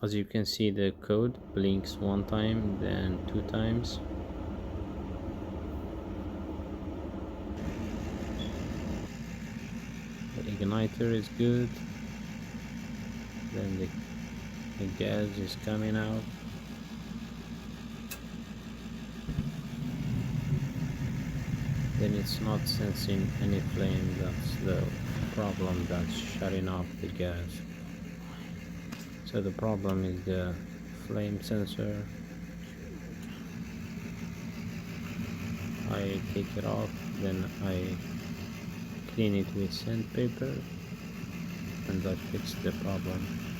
As you can see, the code blinks one time, then two times. The igniter is good, then the gas is coming out. Then it's not sensing any flame. That's the problem, that's shutting off the gas. So the problem is the flame sensor. I take it off, then I clean it with sandpaper, and that fixes the problem.